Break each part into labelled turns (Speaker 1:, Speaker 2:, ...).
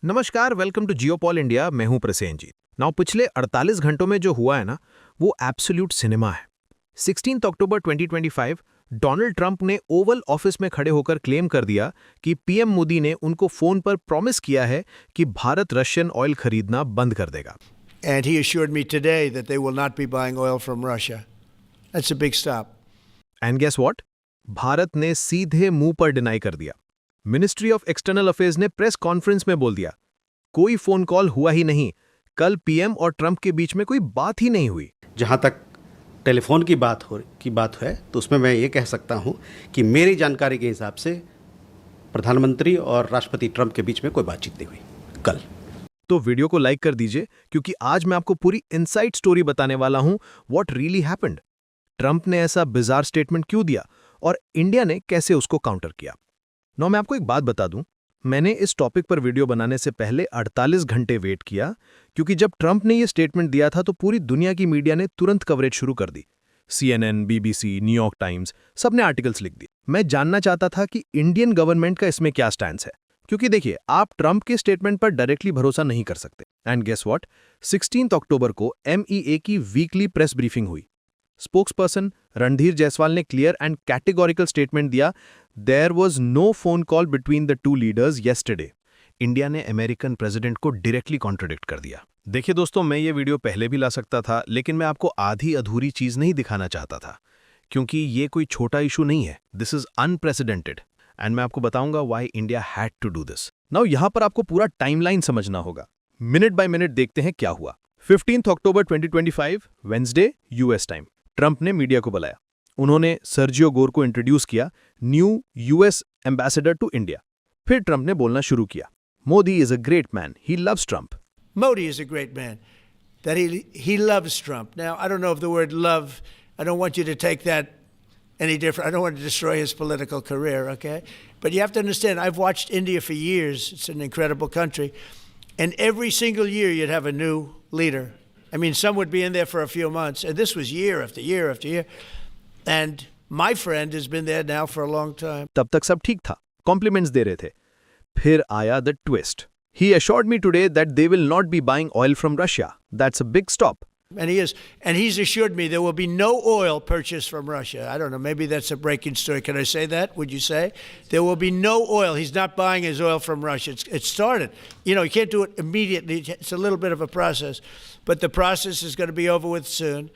Speaker 1: नमस्कार, welcome to जियोपॉल India. मैं हूं प्रसेनजीत। नाउ पिछले 48 घंटों में जो हुआ है ना, वो एब्सोल्यूट सिनेमा है। 16 अक्टूबर 2025 डोनाल्ड ट्रंप ने ओवल ऑफिस में खड़े होकर क्लेम कर दिया कि पीएम मोदी ने उनको फोन पर प्रॉमिस किया है कि भारत रशियन ऑयल खरीदना बंद कर देगा।
Speaker 2: And he assured me today that they will not be buying oil from Russia. That's a big stop.
Speaker 1: And guess what, Bharat ने सीधे मुंह पर डिनाई कर दिया। मिनिस्ट्री ऑफ एक्सटर्नल अफेयर्स ने प्रेस कॉन्फ्रेंस में बोल दिया, कोई फोन कॉल हुआ ही नहीं, कल पीएम और ट्रंप के बीच में कोई बात ही नहीं हुई।
Speaker 3: जहाँ तक टेलीफोन की बात है तो उसमें मैं ये कह सकता हूँ कि मेरी जानकारी के हिसाब से प्रधानमंत्री और राष्ट्रपति ट्रंप के बीच में कोई बातचीत नहीं हुई कल।
Speaker 1: तो वीडियो को लाइक कर दीजिए, क्योंकि आज मैं आपको पूरी इनसाइड स्टोरी बताने वाला हूं, व्हाट रियली हैपेंड। ट्रंप ने ऐसा बिजार स्टेटमेंट क्यों दिया और इंडिया ने कैसे उसको काउंटर किया। नौ मैं आपको एक बात बता दूं, मैंने इस टॉपिक पर वीडियो बनाने से पहले 48 घंटे वेट किया, क्योंकि जब ट्रंप ने ये स्टेटमेंट दिया था तो पूरी दुनिया की मीडिया ने तुरंत कवरेज शुरू कर दी। CNN, BBC, न्यूयॉर्क टाइम्स, सबने आर्टिकल्स लिख दिए। मैं जानना चाहता था कि इंडियन गवर्नमेंट का इसमें क्या स्टैंड है, क्योंकि देखिए, आप ट्रंप के स्टेटमेंट पर डायरेक्टली भरोसा नहीं कर सकते। एंड गेस व्हाट, 16 अक्टूबर को MEA की वीकली प्रेस ब्रीफिंग हुई। स्पोक्सपर्सन रणधीर जायसवाल ने क्लियर एंड कैटेगोरिकल स्टेटमेंट दिया, there was no phone call between the two leaders yesterday. India ने अमेरिकन प्रेसिडेंट को डायरेक्टली कॉन्ट्रडिक्ट कर दिया। देखिए दोस्तों, मैं ये वीडियो पहले भी ला सकता था, लेकिन मैं आपको आधी अधूरी चीज नहीं दिखाना चाहता था, क्योंकि ये कोई छोटा इशू नहीं है। दिस इज अनप्रेसिडेंटेड एंड मैं आपको बताऊंगा why India had to do this. Now यहां पर आपको पूरा टाइमलाइन समझना होगा। मिनट बाय मिनट देखते हैं क्या हुआ। 15 October 2025 Wednesday US time, Trump ने मीडिया को बुलाया। उन्होंने सर्जियो गोर को इंट्रोड्यूस किया, new US ambassador to India. फिर ट्रंप ने बोलना शुरू किया, Modi is a great man, he loves Trump.
Speaker 2: Modi is a great man. That he loves Trump. Now, I don't know if the word love, I don't want you to take that any different. I don't want to destroy his political career, okay? But you have to understand, I've watched India for years. It's an incredible country. And every single year you'd have a new leader. I mean, some would be in there for a few months. And this was year after year after year. And my friend has been there now for a long time.
Speaker 1: तब तक सब ठीक था, compliments दे रहे थे। फिर आया the twist. He assured me today that they will not be buying oil from Russia. That's a big stop.
Speaker 2: And he is. And he's assured me there will be no oil purchased from Russia. I don't know, maybe that's a breaking story. Can I say that? Would you say? There will be no oil. He's not buying his oil from Russia. It started. You know, you can't do it immediately. It's a little bit of a process. But the process is going to be over with soon.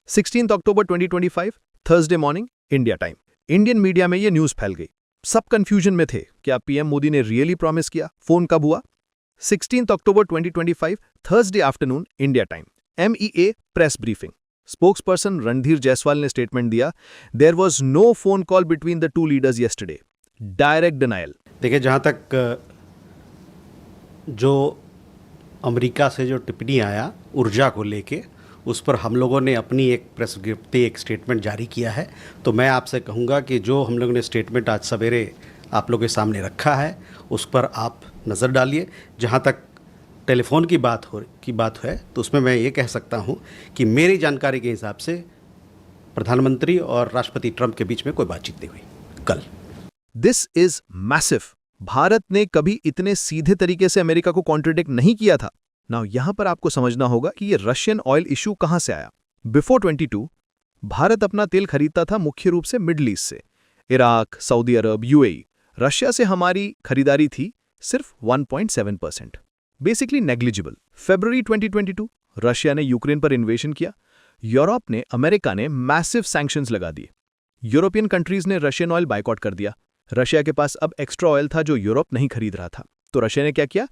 Speaker 1: 16 October 2025, Thursday morning, India time. Indian media में ये news फैल गई। सब confusion में थे, क्या PM Modi ने really promise किया? फोन कब हुआ? 16 October 2025, Thursday afternoon, India time, MEA press briefing. Spokesperson Randhir Jaiswal ने स्टेटमेंट दिया, there was no phone call between the two leaders yesterday, direct denial.
Speaker 3: देखिए, जहाँ तक जो अमेरिका से जो टिप्पणी आया ऊर्जा को लेके, उस पर हम लोगों ने अपनी एक प्रेस विज्ञप्ति, एक स्टेटमेंट जारी किया है। तो मैं आपसे कहूँगा कि जो हम लोगों ने स्टेटमेंट आज सवेरे आप लोगों के सामने रखा है, उस पर आप नज़र डालिए। जहाँ तक टेलीफोन की बात है तो उसमें मैं ये कह सकता हूँ कि मेरी जानकारी के हिसाब से प्रधानमंत्री और राष्ट्रपति ट्रंप के बीच में कोई बातचीत नहीं हुई कल।
Speaker 1: This is massive. भारत ने कभी इतने सीधे तरीके से अमेरिका को कॉन्ट्रडिक्ट नहीं किया था। नाउ यहां पर आपको समझना होगा कि ये रशियन ऑयल इशू कहां से आया। बिफोर 22 भारत अपना तेल खरीदता था मुख्य रूप से मिडल ईस्ट से, इराक, सऊदी अरब, UAE। रशिया से हमारी खरीदारी थी सिर्फ 1.7%, बेसिकली नेग्लिजिबल। फरवरी 2022 रशिया ने यूक्रेन पर इन्वेशन किया। यूरोप ने, अमेरिका ने मैसिव सैंक्शंस लगा दिए। यूरोपियन कंट्रीज ने रशियन ऑयल बायकॉट कर दिया। रशिया के पास अब एक्स्ट्रा ऑयल था जो यूरोप नहीं खरीद रहा था, तो रशिया ने क्या किया,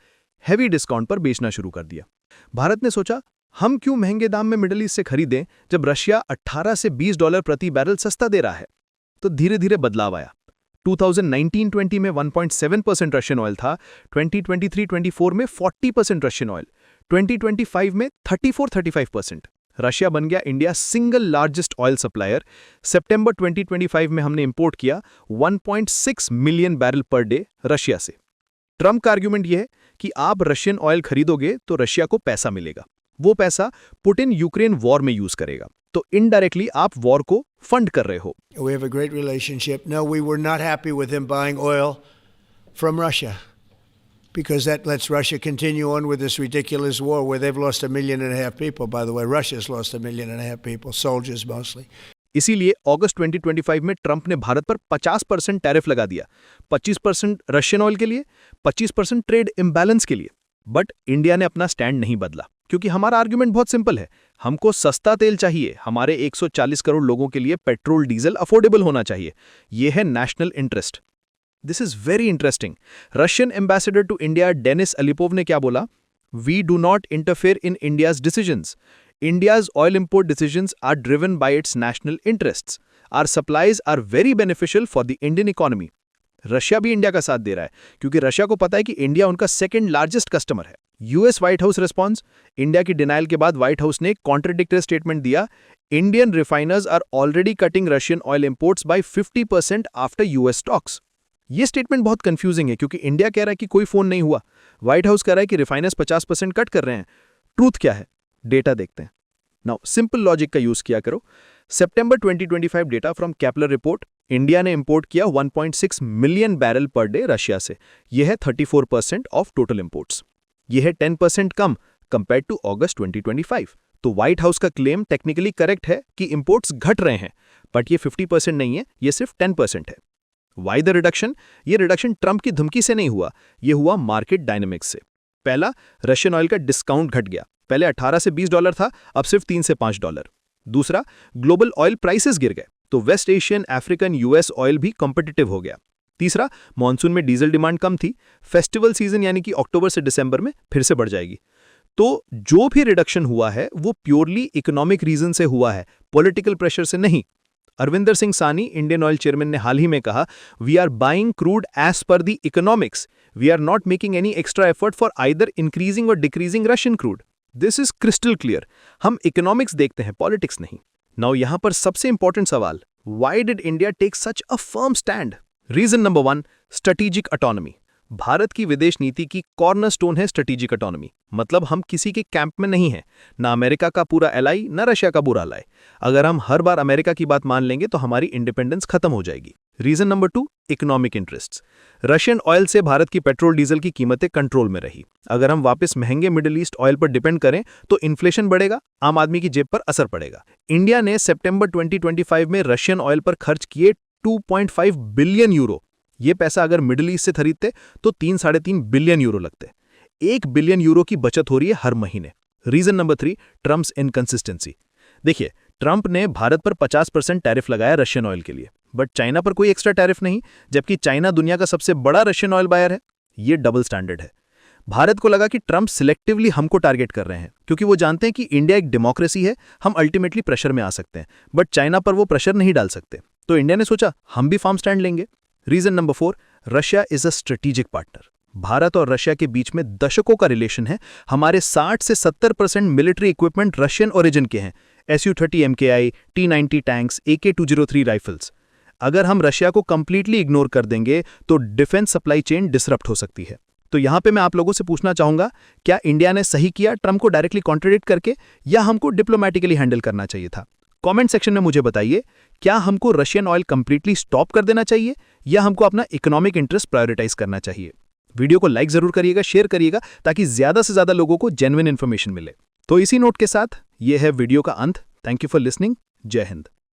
Speaker 1: हैवी डिस्काउंट पर बेचना शुरू कर दिया। भारत ने सोचा, हम क्यों महंगे दाम में मिडल ईस्ट से खरीदें जब रशिया 18 से $20 प्रति बैरल सस्ता दे रहा है। तो धीरे धीरे बदलाव आया। 2019-20 में 1.7% रशियन ऑयल था, 2023-24 में 40% रशियन ऑयल, 2025 में 34-35%। रशिया बन गया India single largest oil supplier. सितंबर 2025 में हमने इंपोर्ट किया 1.6 million barrel per day Russia से। ट्रंप का आर्ग्यूमेंट यह है कि आप रशियन ऑयल खरीदोगे तो रशिया को पैसा मिलेगा, वो पैसा पुतिन यूक्रेन वॉर में यूज करेगा, तो इनडायरेक्टली आप वॉर को फंड कर रहे हो।
Speaker 2: We have a great relationship. No, we were not happy with him buying oil from Russia. because that lets Russia continue on with this ridiculous war where they've lost 1.5 million people, by the way. Russia's lost 1.5 million people, soldiers mostly.
Speaker 1: इसीलिए अगस्त 2025 में Trump ने भारत पर 50% tariff लगा दिया, 25% Russian oil के लिए, 25% trade imbalance के लिए। बट इंडिया ने अपना स्टैंड नहीं बदला, क्योंकि हमारा आर्गुमेंट बहुत सिंपल है। हमको सस्ता तेल चाहिए, हमारे 140 करोड़ लोगों के लिए पेट्रोल डीजल अफोर्डेबल होना चाहिए। यह है national interest. This is very interesting. Russian ambassador to India Denis Alipov ने क्या बोला? We do not interfere in India's decisions. India's oil import decisions are driven by its national interests. Our supplies are very beneficial for the Indian economy. Russia भी India का साथ दे रहा है, क्योंकि Russia को पता है कि इंडिया उनका सेकंड लार्जेस्ट कस्टमर है। US White House response. India की डिनाइल के बाद व्हाइट हाउस ने एक कॉन्ट्राडिक्टरी स्टेटमेंट दिया। Indian refiners are already cutting Russian oil imports by 50% after US stocks. ये स्टेटमेंट बहुत कंफ्यूजिंग है, क्योंकि इंडिया कह रहा है कि कोई फोन नहीं हुआ, व्हाइट हाउस कह रहा है कि रिफाइनर्स 50% कट कर रहे हैं। ट्रूथ क्या है? डेटा देखते हैं। नाउ सिंपल लॉजिक का यूज किया करो। सितंबर 2025 data from Kepler report, India ने इंपोर्ट किया 1.6 million barrel per day Russia से। यह है 34% ऑफ टोटल इंपोर्ट्स। यह है 10% कम कंपेयर टू अगस्त 2025। तो व्हाइट हाउस का क्लेम टेक्निकली करेक्ट है कि इंपोर्ट्स घट रहे हैं, बट ये 50% नहीं है, ये सिर्फ 10% है। Why the reduction? ये रिडक्शन ट्रंप की धमकी से नहीं हुआ, यह हुआ मार्केट डायनेमिक्स से। पहला, रशियन ऑयल का डिस्काउंट घट गया। पहले 18 से $20 था, अब सिर्फ $3 से $5। दूसरा, ग्लोबल ऑयल प्राइसेस गिर गए, तो West Asian, African, US oil भी कॉम्पिटिटिव हो गया। तीसरा, मॉनसून में डीजल डिमांड कम थी, फेस्टिवल सीजन यानी कि अक्टूबर से दिसंबर में फिर से बढ़ जाएगी। तो जो भी रिडक्शन हुआ है वो प्योरली इकोनॉमिक रीजन से हुआ है, पॉलिटिकल प्रेशर से नहीं। अरविंदर सिंह सानी, इंडियन ऑयल चेयरमैन, ने हाल ही में कहा, we are buying crude as per the economics, we are not making any extra effort for either increasing और decreasing Russian crude. This is crystal clear. हम इकोनॉमिक्स देखते हैं, पॉलिटिक्स नहीं। नाउ यहां पर सबसे इंपॉर्टेंट सवाल, why did India take such a firm stand? Reason number 1, strategic autonomy. Bharat की विदेश नीति की कॉर्नरस्टोन है स्ट्रेटेजिक ऑटोनॉमी। मतलब हम किसी के कैंप में नहीं हैं, ना अमेरिका का पूरा एलाई, ना रशिया का बुरा एलाई। अगर हम हर बार अमेरिका की बात मान लेंगे तो हमारी इंडिपेंडेंस खत्म हो जाएगी। Reason number 2, economic interests. Russian oil से भारत की पेट्रोल डीजल की कीमतें कंट्रोल में रही। अगर हम वापस महंगे मिडिल ईस्ट ऑयल पर डिपेंड करें तो इन्फ्लेशन बढ़ेगा, आम आदमी की जेब पर असर पड़ेगा। इंडिया ने सितंबर 2025 में रशियन ऑयल पर खर्च किए 2.5 बिलियन यूरो। ये पैसा अगर मिडिल ईस्ट से खरीदते तो 3-3.5 बिलियन यूरो लगते। 1 बिलियन यूरो की बचत हो रही है हर महीने। Reason number 3, Trump's inconsistency. देखिए, ट्रंप ने भारत पर 50% टैरिफ लगाया रशियन ऑयल के लिए, बट चाइना पर कोई एक्स्ट्रा टैरिफ नहीं, जबकि चाइना दुनिया का सबसे बड़ा रशियन ऑयल बायर है। ये डबल स्टैंडर्ड है। भारत को लगा कि ट्रंप सिलेक्टिवली हमको टारगेट कर रहे हैं, क्योंकि वो जानते हैं कि इंडिया एक डेमोक्रेसी है, हम अल्टीमेटली प्रेशर में आ सकते हैं, बट चाइना पर वो प्रेशर नहीं डाल सकते। तो इंडिया ने सोचा हम भी फर्म स्टैंड लेंगे। Reason number 4, Russia is a strategic partner. Bharat और रशिया के बीच में दशकों का रिलेशन है। हमारे 60 से 70% मिलिट्री इक्विपमेंट रशियन ओरिजिन के हैं। Su-30 MKI, T-90 tanks, AK-203 rifles. अगर हम रशिया को कंप्लीटली इग्नोर कर देंगे तो डिफेंस सप्लाई चेन डिसरप्ट हो सकती है। तो यहां पे मैं आप लोगों से पूछना चाहूंगा, क्या इंडिया ने सही किया ट्रंप को डायरेक्टली कॉन्ट्रडिक्ट करके, या हमको डिप्लोमेटिकली हैंडल करना चाहिए था? कमेंट सेक्शन में मुझे बताइए, क्या हमको रशियन ऑयल कंप्लीटली स्टॉप कर देना चाहिए, या हमको अपना इकोनॉमिक इंटरेस्ट प्रायोरिटाइज करना चाहिए? वीडियो को लाइक जरूर करिएगा, शेयर करिएगा, ताकि ज्यादा से ज्यादा लोगों को जेन्युइन इन्फॉर्मेशन मिले। तो इसी नोट के साथ ये है वीडियो का अंत। Thank you for listening. जय हिंद।